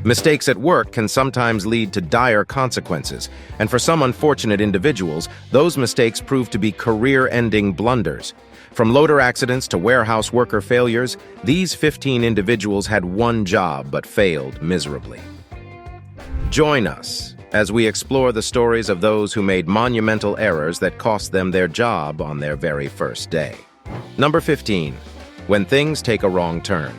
Mistakes at work can sometimes lead to dire consequences, and for some unfortunate individuals, those mistakes prove to be career-ending blunders. From loader accidents to warehouse worker failures, these 15 individuals had one job but failed miserably. Join us as we explore the stories of those who made monumental errors that cost them their job on their very first day. Number 15. When things take a wrong turn.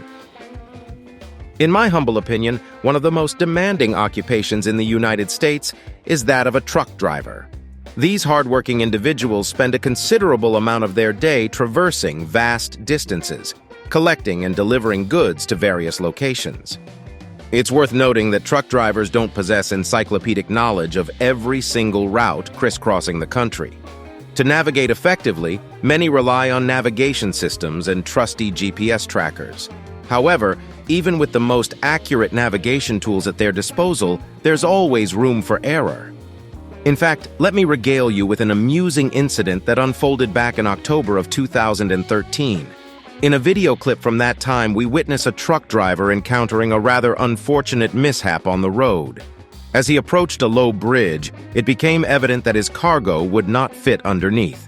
In my humble opinion, one of the most demanding occupations in the United States is that of a truck driver. These hardworking individuals spend a considerable amount of their day traversing vast distances, collecting and delivering goods to various locations. It's worth noting that truck drivers don't possess encyclopedic knowledge of every single route crisscrossing the country. To navigate effectively, many rely on navigation systems and trusty GPS trackers. However, even with the most accurate navigation tools at their disposal, there's always room for error. In fact, let me regale you with an amusing incident that unfolded back in October of 2013. In a video clip from that time, we witness a truck driver encountering a rather unfortunate mishap on the road. As he approached a low bridge, it became evident that his cargo would not fit underneath.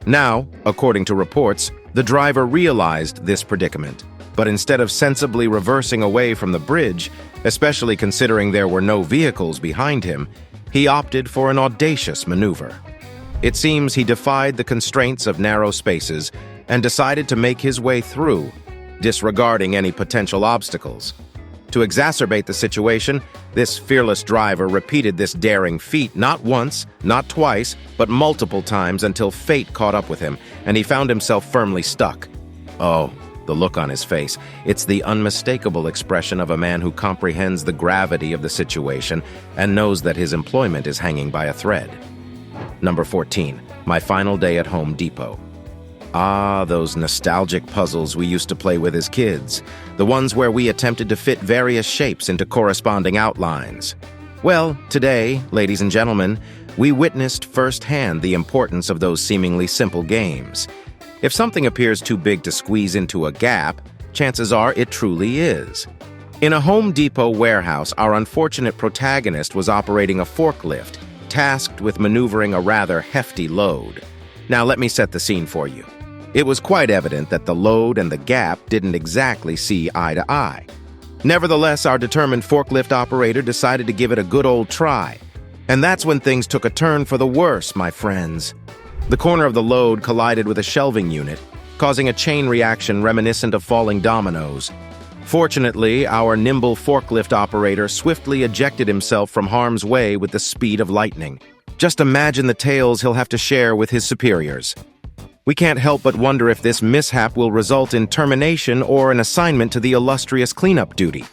Now, according to reports, the driver realized this predicament. But instead of sensibly reversing away from the bridge, especially considering there were no vehicles behind him, he opted for an audacious maneuver. It seems he defied the constraints of narrow spaces and decided to make his way through, disregarding any potential obstacles. To exacerbate the situation, this fearless driver repeated this daring feat not once, not twice, but multiple times until fate caught up with him and he found himself firmly stuck. Oh, the look on his face. It's the unmistakable expression of a man who comprehends the gravity of the situation and knows that his employment is hanging by a thread. Number 14. My final day at Home Depot. Ah, those nostalgic puzzles we used to play with as kids. The ones where we attempted to fit various shapes into corresponding outlines. Well, today, ladies and gentlemen, we witnessed firsthand the importance of those seemingly simple games. If something appears too big to squeeze into a gap, chances are it truly is. In a Home Depot warehouse, our unfortunate protagonist was operating a forklift, tasked with maneuvering a rather hefty load. Now let me set the scene for you. It was quite evident that the load and the gap didn't exactly see eye to eye. Nevertheless, our determined forklift operator decided to give it a good old try. And that's when things took a turn for the worse, my friends. The corner of the load collided with a shelving unit, causing a chain reaction reminiscent of falling dominoes. Fortunately, our nimble forklift operator swiftly ejected himself from harm's way with the speed of lightning. Just imagine the tales he'll have to share with his superiors. We can't help but wonder if this mishap will result in termination or an assignment to the illustrious cleanup duty.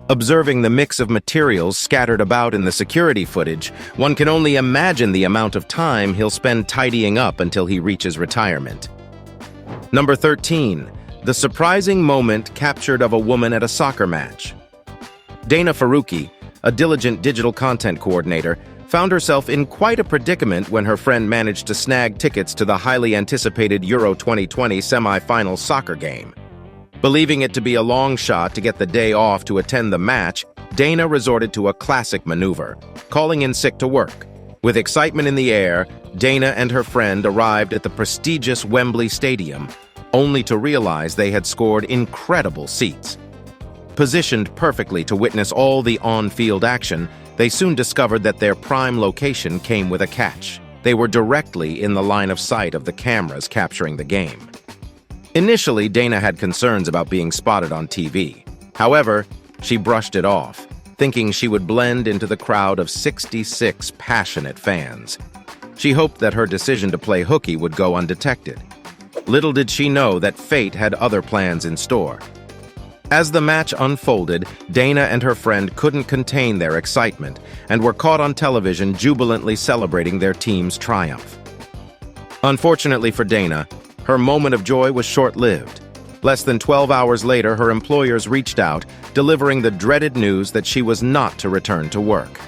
Observing the mix of materials scattered about in the security footage, one can only imagine the amount of time he'll spend tidying up until he reaches retirement. Number 13. The surprising moment captured of a woman at a soccer match. Dana Faruqi, a diligent digital content coordinator, found herself in quite a predicament when her friend managed to snag tickets to the highly anticipated Euro 2020 semi-final soccer game. Believing it to be a long shot to get the day off to attend the match, Dana resorted to a classic maneuver, calling in sick to work. With excitement in the air, Dana and her friend arrived at the prestigious Wembley Stadium, only to realize they had scored incredible seats. Positioned perfectly to witness all the on-field action, they soon discovered that their prime location came with a catch. They were directly in the line of sight of the cameras capturing the game. Initially, Dana had concerns about being spotted on TV. However, she brushed it off, thinking she would blend into the crowd of 66 passionate fans. She hoped that her decision to play hooky would go undetected. Little did she know that fate had other plans in store. As the match unfolded, Dana and her friend couldn't contain their excitement and were caught on television jubilantly celebrating their team's triumph. Unfortunately for Dana, her moment of joy was short-lived. Less than 12 hours later, her employers reached out, delivering the dreaded news that she was not to return to work.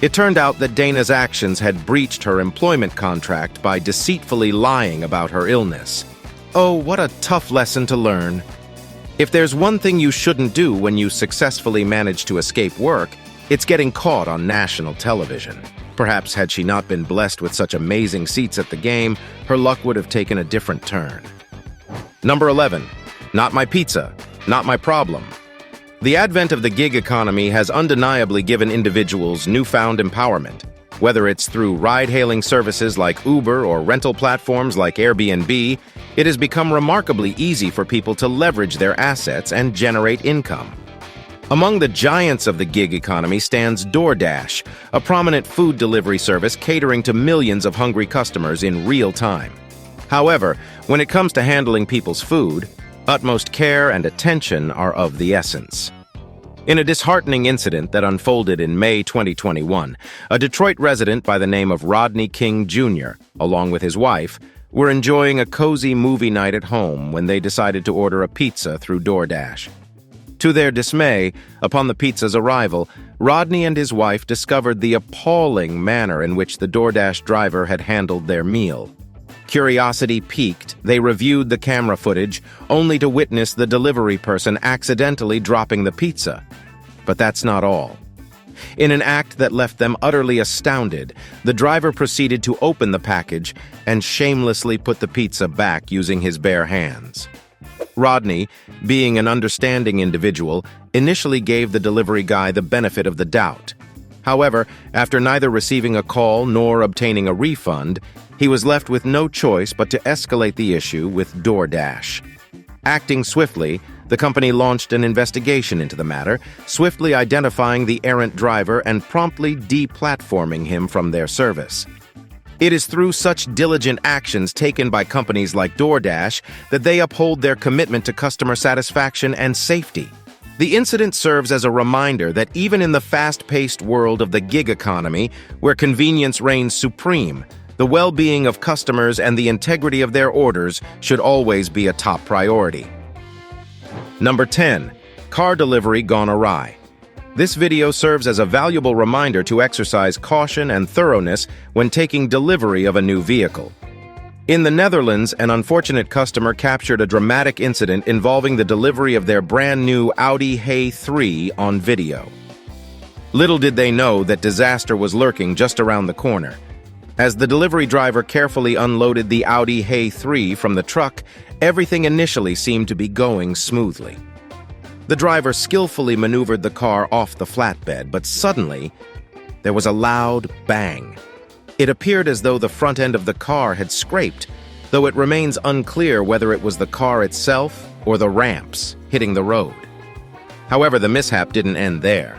It turned out that Dana's actions had breached her employment contract by deceitfully lying about her illness. Oh, what a tough lesson to learn. If there's one thing you shouldn't do when you successfully manage to escape work, it's getting caught on national television. Perhaps had she not been blessed with such amazing seats at the game, her luck would have taken a different turn. Number 11. Not my pizza, not my problem. The advent of the gig economy has undeniably given individuals newfound empowerment. Whether it's through ride-hailing services like Uber or rental platforms like Airbnb, it has become remarkably easy for people to leverage their assets and generate income. Among the giants of the gig economy stands DoorDash, a prominent food delivery service catering to millions of hungry customers in real time. However, when it comes to handling people's food, utmost care and attention are of the essence. In a disheartening incident that unfolded in May 2021, a Detroit resident by the name of Rodney King Jr., along with his wife, were enjoying a cozy movie night at home when they decided to order a pizza through DoorDash. To their dismay, upon the pizza's arrival, Rodney and his wife discovered the appalling manner in which the DoorDash driver had handled their meal. Curiosity piqued, they reviewed the camera footage, only to witness the delivery person accidentally dropping the pizza. But that's not all. In an act that left them utterly astounded, the driver proceeded to open the package and shamelessly put the pizza back using his bare hands. Rodney, being an understanding individual, initially gave the delivery guy the benefit of the doubt. However, after neither receiving a call nor obtaining a refund, he was left with no choice but to escalate the issue with DoorDash. Acting swiftly, the company launched an investigation into the matter, swiftly identifying the errant driver and promptly deplatforming him from their service. It is through such diligent actions taken by companies like DoorDash that they uphold their commitment to customer satisfaction and safety. The incident serves as a reminder that even in the fast-paced world of the gig economy, where convenience reigns supreme, the well-being of customers and the integrity of their orders should always be a top priority. Number 10. Car delivery gone awry. This video serves as a valuable reminder to exercise caution and thoroughness when taking delivery of a new vehicle. In the Netherlands, an unfortunate customer captured a dramatic incident involving the delivery of their brand-new Audi A3 on video. Little did they know that disaster was lurking just around the corner. As the delivery driver carefully unloaded the Audi A3 from the truck, everything initially seemed to be going smoothly. The driver skillfully maneuvered the car off the flatbed, but suddenly, there was a loud bang. It appeared as though the front end of the car had scraped, though it remains unclear whether it was the car itself or the ramps hitting the road. However, the mishap didn't end there.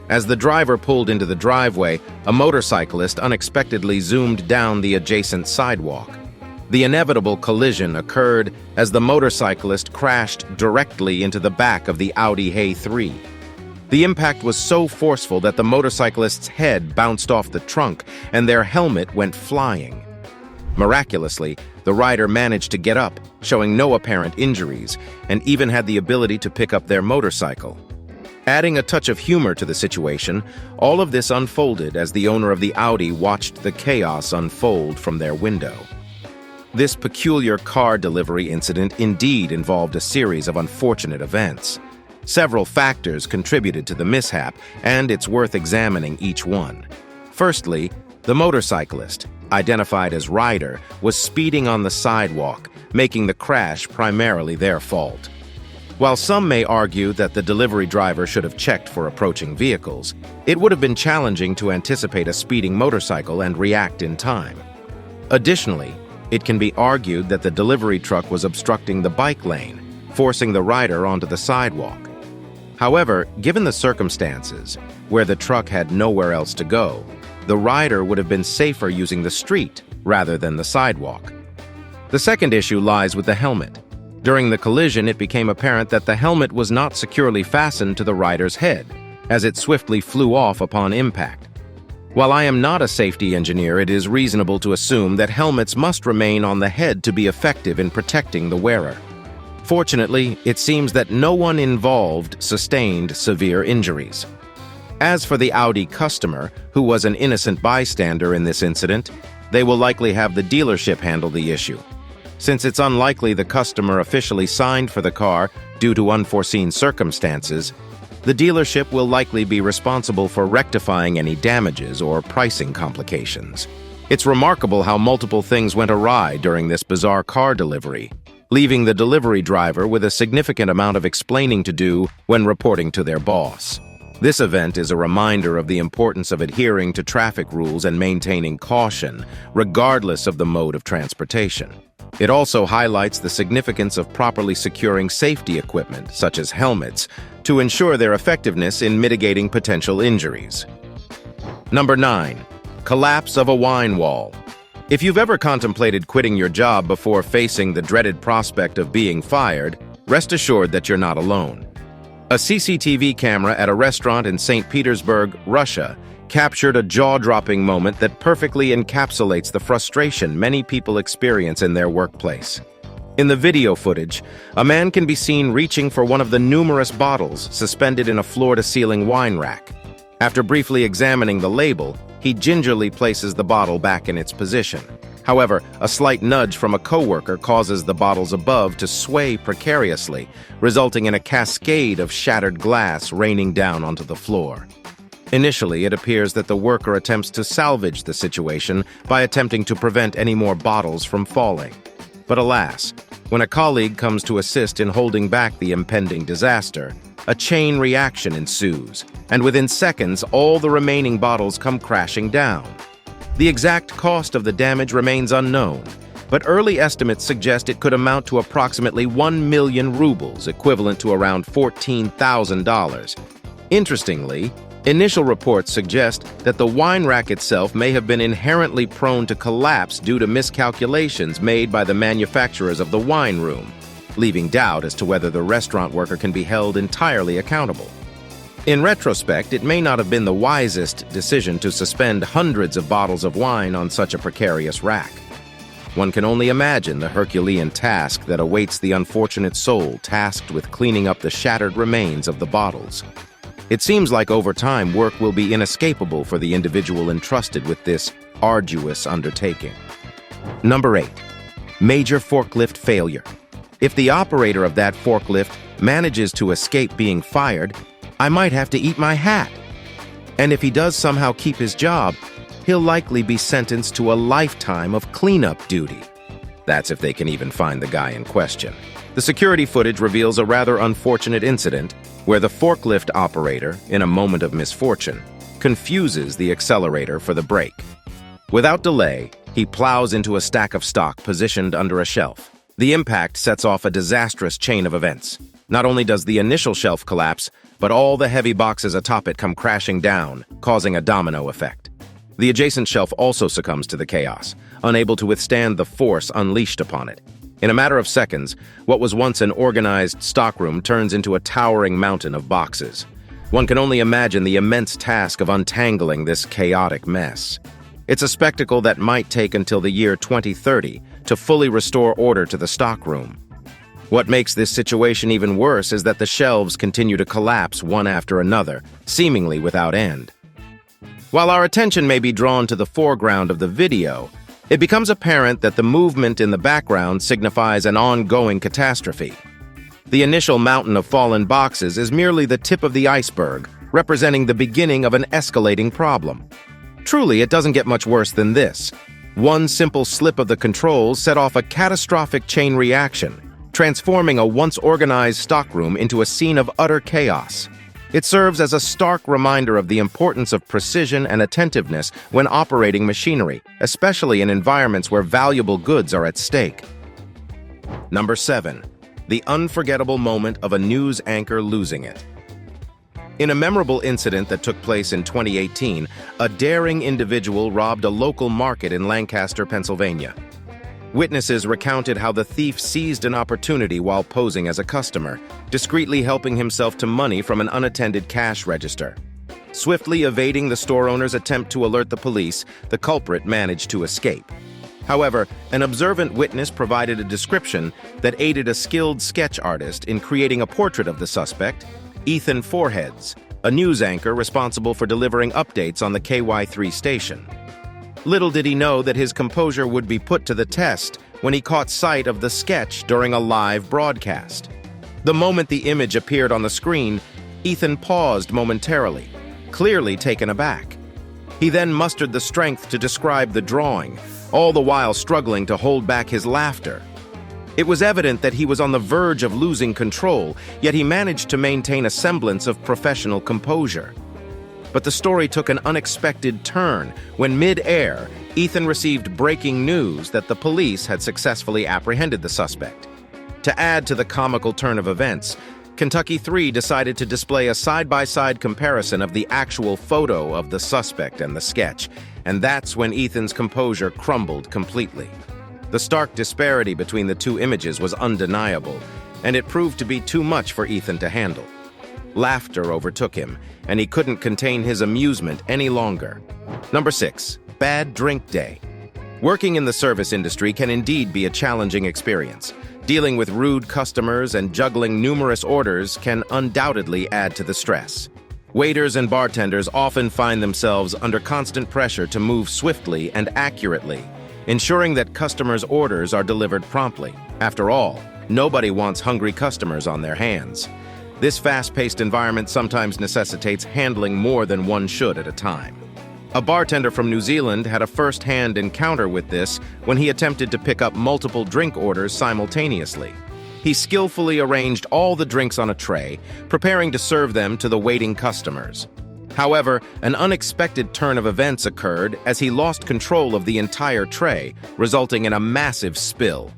As the driver pulled into the driveway, a motorcyclist unexpectedly zoomed down the adjacent sidewalk. The inevitable collision occurred as the motorcyclist crashed directly into the back of the Audi A3. The impact was so forceful that the motorcyclist's head bounced off the trunk and their helmet went flying. Miraculously, the rider managed to get up, showing no apparent injuries, and even had the ability to pick up their motorcycle. Adding a touch of humor to the situation, all of this unfolded as the owner of the Audi watched the chaos unfold from their window. This peculiar car delivery incident indeed involved a series of unfortunate events. Several factors contributed to the mishap, and it's worth examining each one. Firstly, the motorcyclist, identified as Ryder, was speeding on the sidewalk, making the crash primarily their fault. While some may argue that the delivery driver should have checked for approaching vehicles, it would have been challenging to anticipate a speeding motorcycle and react in time. Additionally, it can be argued that the delivery truck was obstructing the bike lane, forcing the rider onto the sidewalk. However, given the circumstances, where the truck had nowhere else to go, the rider would have been safer using the street rather than the sidewalk. The second issue lies with the helmet. During the collision, it became apparent that the helmet was not securely fastened to the rider's head, as it swiftly flew off upon impact. While I am not a safety engineer, it is reasonable to assume that helmets must remain on the head to be effective in protecting the wearer. Fortunately, it seems that no one involved sustained severe injuries. As for the Audi customer, who was an innocent bystander in this incident, they will likely have the dealership handle the issue. Since it's unlikely the customer officially signed for the car due to unforeseen circumstances, the dealership will likely be responsible for rectifying any damages or pricing complications. It's remarkable how multiple things went awry during this bizarre car delivery, leaving the delivery driver with a significant amount of explaining to do when reporting to their boss. This event is a reminder of the importance of adhering to traffic rules and maintaining caution, regardless of the mode of transportation. It also highlights the significance of properly securing safety equipment, such as helmets, to ensure their effectiveness in mitigating potential injuries. Number 9. Collapse of a wine wall. If you've ever contemplated quitting your job before facing the dreaded prospect of being fired, rest assured that you're not alone. A CCTV camera at a restaurant in St. Petersburg, Russia, captured a jaw-dropping moment that perfectly encapsulates the frustration many people experience in their workplace. In the video footage, a man can be seen reaching for one of the numerous bottles suspended in a floor-to-ceiling wine rack. After briefly examining the label, he gingerly places the bottle back in its position. However, a slight nudge from a coworker causes the bottles above to sway precariously, resulting in a cascade of shattered glass raining down onto the floor. Initially, it appears that the worker attempts to salvage the situation by attempting to prevent any more bottles from falling. But alas, when a colleague comes to assist in holding back the impending disaster, a chain reaction ensues, and within seconds, all the remaining bottles come crashing down. The exact cost of the damage remains unknown, but early estimates suggest it could amount to approximately 1 million rubles, equivalent to around $14,000. Interestingly, initial reports suggest that the wine rack itself may have been inherently prone to collapse due to miscalculations made by the manufacturers of the wine room, leaving doubt as to whether the restaurant worker can be held entirely accountable. In retrospect, it may not have been the wisest decision to suspend hundreds of bottles of wine on such a precarious rack. One can only imagine the Herculean task that awaits the unfortunate soul tasked with cleaning up the shattered remains of the bottles. It seems like over time work will be inescapable for the individual entrusted with this arduous undertaking. Number 8. Major forklift failure. If the operator of that forklift manages to escape being fired, I might have to eat my hat. And if he does somehow keep his job, he'll likely be sentenced to a lifetime of cleanup duty. That's if they can even find the guy in question. The security footage reveals a rather unfortunate incident where the forklift operator, in a moment of misfortune, confuses the accelerator for the brake. Without delay, he plows into a stack of stock positioned under a shelf. The impact sets off a disastrous chain of events. Not only does the initial shelf collapse, but all the heavy boxes atop it come crashing down, causing a domino effect. The adjacent shelf also succumbs to the chaos, unable to withstand the force unleashed upon it. In a matter of seconds, what was once an organized stockroom turns into a towering mountain of boxes. One can only imagine the immense task of untangling this chaotic mess. It's a spectacle that might take until the year 2030 to fully restore order to the stockroom. What makes this situation even worse is that the shelves continue to collapse one after another, seemingly without end. While our attention may be drawn to the foreground of the video, it becomes apparent that the movement in the background signifies an ongoing catastrophe. The initial mountain of fallen boxes is merely the tip of the iceberg, representing the beginning of an escalating problem. Truly, it doesn't get much worse than this. One simple slip of the controls set off a catastrophic chain reaction, transforming a once organized stockroom into a scene of utter chaos. It serves as a stark reminder of the importance of precision and attentiveness when operating machinery, especially in environments where valuable goods are at stake. Number 7. The unforgettable moment of a news anchor losing it. In a memorable incident that took place in 2018, a daring individual robbed a local market in Lancaster, Pennsylvania. Witnesses recounted how the thief seized an opportunity while posing as a customer, discreetly helping himself to money from an unattended cash register. Swiftly evading the store owner's attempt to alert the police, the culprit managed to escape. However, an observant witness provided a description that aided a skilled sketch artist in creating a portrait of the suspect, Ethan Foreheads, a news anchor responsible for delivering updates on the KY3 station. Little did he know that his composure would be put to the test when he caught sight of the sketch during a live broadcast. The moment the image appeared on the screen, Ethan paused momentarily, clearly taken aback. He then mustered the strength to describe the drawing, all the while struggling to hold back his laughter. It was evident that he was on the verge of losing control, yet he managed to maintain a semblance of professional composure. But the story took an unexpected turn when mid-air, Ethan received breaking news that the police had successfully apprehended the suspect. To add to the comical turn of events, Kentucky 3 decided to display a side-by-side comparison of the actual photo of the suspect and the sketch, and that's when Ethan's composure crumbled completely. The stark disparity between the two images was undeniable, and it proved to be too much for Ethan to handle. Laughter overtook him, and he couldn't contain his amusement any longer. Number 6. Bad drink day. Working in the service industry can indeed be a challenging experience. Dealing with rude customers and juggling numerous orders can undoubtedly add to the stress. Waiters and bartenders often find themselves under constant pressure to move swiftly and accurately, ensuring that customers' orders are delivered promptly. After all, nobody wants hungry customers on their hands. This fast-paced environment sometimes necessitates handling more than one should at a time. A bartender from New Zealand had a first-hand encounter with this when he attempted to pick up multiple drink orders simultaneously. He skillfully arranged all the drinks on a tray, preparing to serve them to the waiting customers. However, an unexpected turn of events occurred as he lost control of the entire tray, resulting in a massive spill.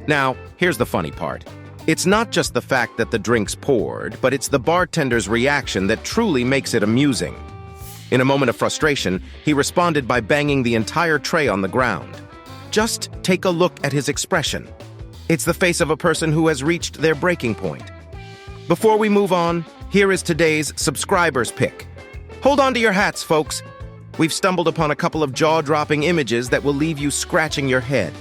Now, here's the funny part. It's not just the fact that the drinks poured, but it's the bartender's reaction that truly makes it amusing. In a moment of frustration, he responded by banging the entire tray on the ground. Just take a look at his expression. It's the face of a person who has reached their breaking point. Before we move on, here is today's subscribers pick. Hold on to your hats, folks. We've stumbled upon a couple of jaw-dropping images that will leave you scratching your head.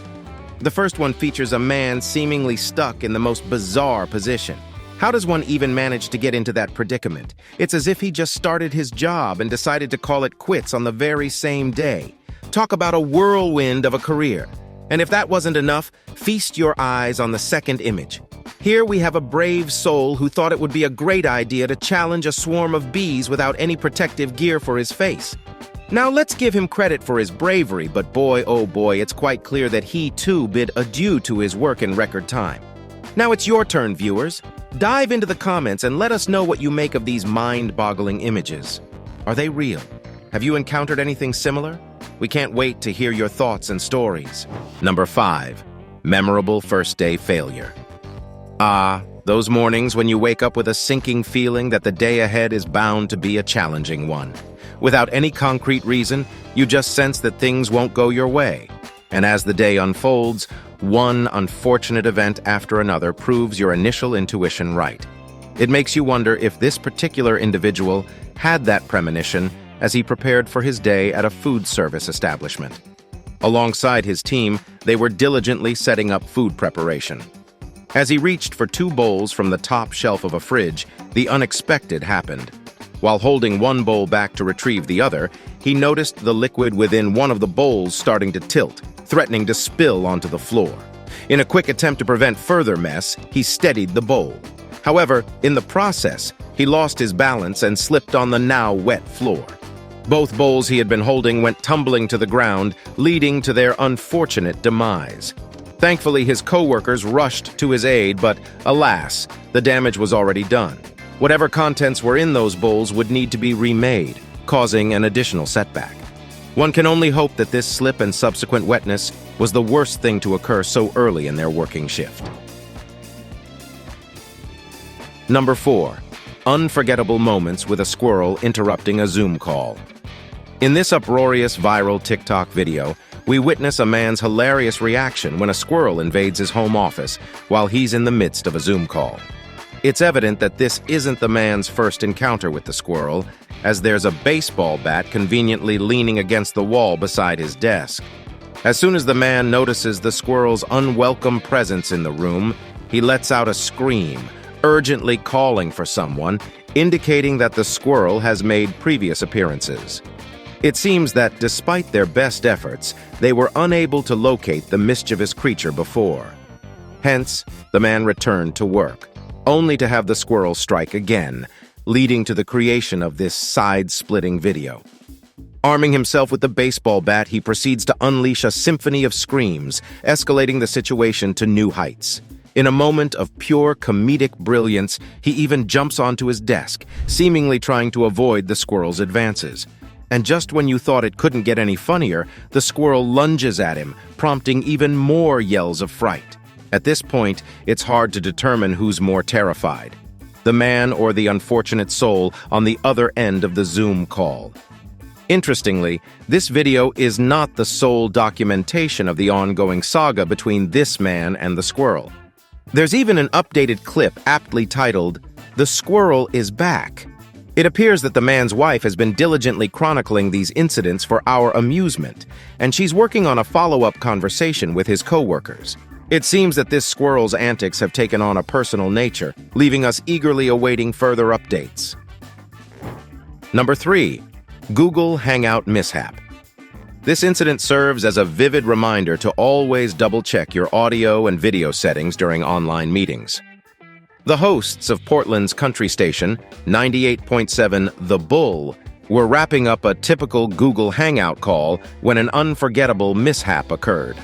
The first one features a man seemingly stuck in the most bizarre position. How does one even manage to get into that predicament? It's as if he just started his job and decided to call it quits on the very same day. Talk about a whirlwind of a career. And if that wasn't enough, feast your eyes on the second image. Here we have a brave soul who thought it would be a great idea to challenge a swarm of bees without any protective gear for his face. Now let's give him credit for his bravery, but boy, oh boy, it's quite clear that he too bid adieu to his work in record time. Now it's your turn, viewers. Dive into the comments and let us know what you make of these mind-boggling images. Are they real? Have you encountered anything similar? We can't wait to hear your thoughts and stories. Number 5. Memorable first day failure. Those mornings when you wake up with a sinking feeling that the day ahead is bound to be a challenging one. Without any concrete reason, you just sense that things won't go your way. And as the day unfolds, one unfortunate event after another proves your initial intuition right. It makes you wonder if this particular individual had that premonition as he prepared for his day at a food service establishment. Alongside his team, they were diligently setting up food preparation. As he reached for 2 bowls from the top shelf of a fridge, the unexpected happened. While holding one bowl back to retrieve the other, he noticed the liquid within one of the bowls starting to tilt, threatening to spill onto the floor. In a quick attempt to prevent further mess, he steadied the bowl. However, in the process, he lost his balance and slipped on the now wet floor. Both bowls he had been holding went tumbling to the ground, leading to their unfortunate demise. Thankfully, his co-workers rushed to his aid, but alas, the damage was already done. Whatever contents were in those bowls would need to be remade, causing an additional setback. One can only hope that this slip and subsequent wetness was the worst thing to occur so early in their working shift. Number 4. Unforgettable moments with a squirrel interrupting a Zoom call. In this uproarious viral TikTok video, we witness a man's hilarious reaction when a squirrel invades his home office while he's in the midst of a Zoom call. It's evident that this isn't the man's first encounter with the squirrel, as there's a baseball bat conveniently leaning against the wall beside his desk. As soon as the man notices the squirrel's unwelcome presence in the room, he lets out a scream, urgently calling for someone, indicating that the squirrel has made previous appearances. It seems that despite their best efforts, they were unable to locate the mischievous creature before. Hence, the man returned to work, only to have the squirrel strike again, leading to the creation of this side-splitting video. Arming himself with the baseball bat, he proceeds to unleash a symphony of screams, escalating the situation to new heights. In a moment of pure comedic brilliance, he even jumps onto his desk, seemingly trying to avoid the squirrel's advances. And just when you thought it couldn't get any funnier, the squirrel lunges at him, prompting even more yells of fright. At this point, it's hard to determine who's more terrified, the man or the unfortunate soul on the other end of the Zoom call. Interestingly, this video is not the sole documentation of the ongoing saga between this man and the squirrel. There's even an updated clip aptly titled, "The Squirrel is Back." It appears that the man's wife has been diligently chronicling these incidents for our amusement, and she's working on a follow-up conversation with his co-workers. It seems that this squirrel's antics have taken on a personal nature, leaving us eagerly awaiting further updates. Number 3. Google Hangout mishap. This incident serves as a vivid reminder to always double-check your audio and video settings during online meetings. The hosts of Portland's country station, 98.7 The Bull, were wrapping up a typical Google Hangout call when an unforgettable mishap occurred.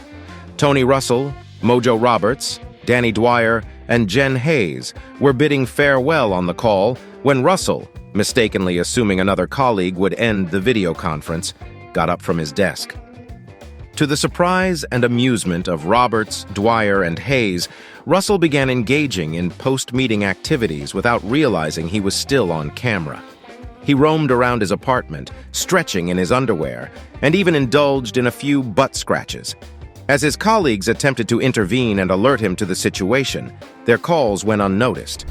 Tony Russell, Mojo Roberts, Danny Dwyer, and Jen Hayes were bidding farewell on the call when Russell, mistakenly assuming another colleague would end the video conference, got up from his desk. To the surprise and amusement of Roberts, Dwyer, and Hayes, Russell began engaging in post-meeting activities without realizing he was still on camera. He roamed around his apartment, stretching in his underwear, and even indulged in a few butt scratches. As his colleagues attempted to intervene and alert him to the situation, their calls went unnoticed.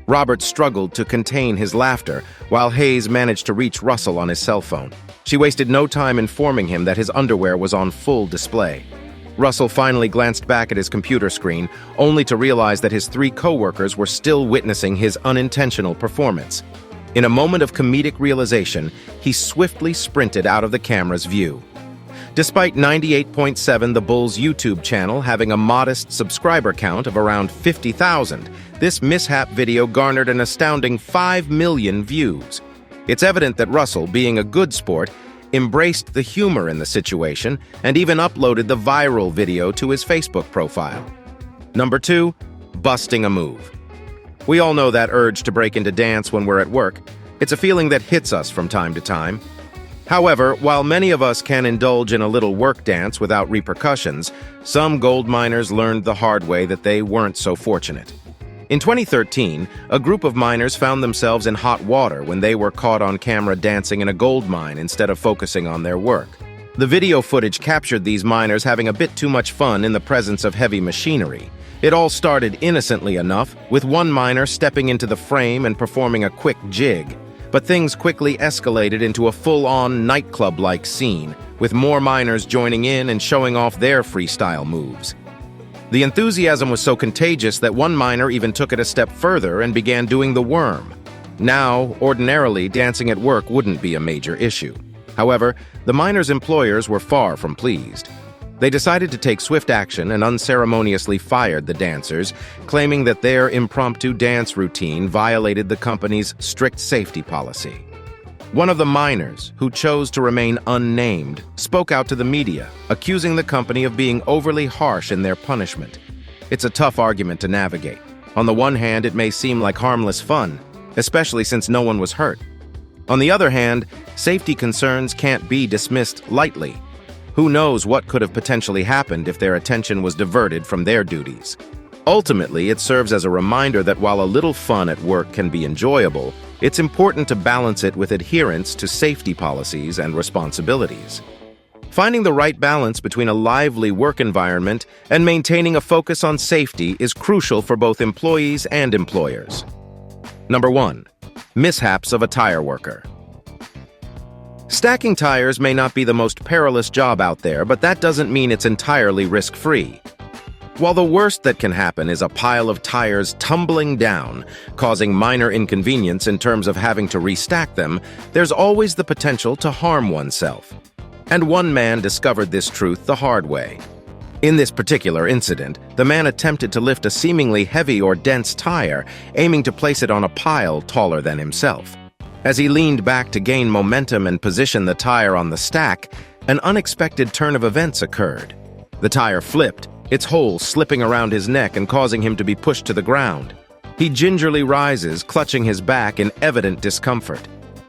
Robert struggled to contain his laughter, while Hayes managed to reach Russell on his cell phone. She wasted no time informing him that his underwear was on full display. Russell finally glanced back at his computer screen, only to realize that his 3 coworkers were still witnessing his unintentional performance. In a moment of comedic realization, he swiftly sprinted out of the camera's view. Despite 98.7 The Bull's YouTube channel having a modest subscriber count of around 50,000, this mishap video garnered an astounding 5 million views. It's evident that Russell, being a good sport, embraced the humor in the situation and even uploaded the viral video to his Facebook profile. Number 2, busting a move. We all know that urge to break into dance when we're at work. It's a feeling that hits us from time to time. However, while many of us can indulge in a little work dance without repercussions, some gold miners learned the hard way that they weren't so fortunate. In 2013, a group of miners found themselves in hot water when they were caught on camera dancing in a gold mine instead of focusing on their work. The video footage captured these miners having a bit too much fun in the presence of heavy machinery. It all started innocently enough, with one miner stepping into the frame and performing a quick jig. But things quickly escalated into a full-on nightclub-like scene, with more miners joining in and showing off their freestyle moves. The enthusiasm was so contagious that one miner even took it a step further and began doing the worm. Now, ordinarily, dancing at work wouldn't be a major issue. However, the miners' employers were far from pleased. They decided to take swift action and unceremoniously fired the dancers, claiming that their impromptu dance routine violated the company's strict safety policy. One of the miners, who chose to remain unnamed, spoke out to the media, accusing the company of being overly harsh in their punishment. It's a tough argument to navigate. On the one hand, it may seem like harmless fun, especially since no one was hurt. On the other hand, safety concerns can't be dismissed lightly. Who knows what could have potentially happened if their attention was diverted from their duties? Ultimately, it serves as a reminder that while a little fun at work can be enjoyable, it's important to balance it with adherence to safety policies and responsibilities. Finding the right balance between a lively work environment and maintaining a focus on safety is crucial for both employees and employers. Number 1. Mishaps of a tire worker. Stacking tires may not be the most perilous job out there, but that doesn't mean it's entirely risk-free. While the worst that can happen is a pile of tires tumbling down, causing minor inconvenience in terms of having to restack them, there's always the potential to harm oneself. And one man discovered this truth the hard way. In this particular incident, the man attempted to lift a seemingly heavy or dense tire, aiming to place it on a pile taller than himself. As he leaned back to gain momentum and position the tire on the stack, an unexpected turn of events occurred. The tire flipped, its hole slipping around his neck and causing him to be pushed to the ground. He gingerly rises, clutching his back in evident discomfort.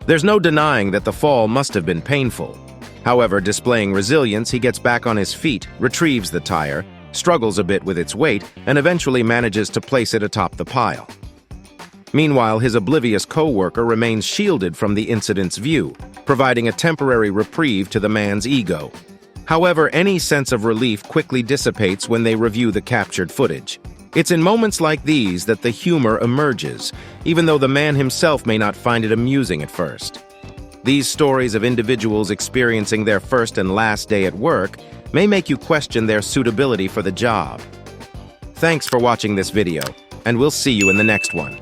There's no denying that the fall must have been painful. However, displaying resilience, he gets back on his feet, retrieves the tire, struggles a bit with its weight, and eventually manages to place it atop the pile. Meanwhile, his oblivious co-worker remains shielded from the incident's view, providing a temporary reprieve to the man's ego. However, any sense of relief quickly dissipates when they review the captured footage. It's in moments like these that the humor emerges, even though the man himself may not find it amusing at first. These stories of individuals experiencing their first and last day at work may make you question their suitability for the job. Thanks for watching this video, and we'll see you in the next one.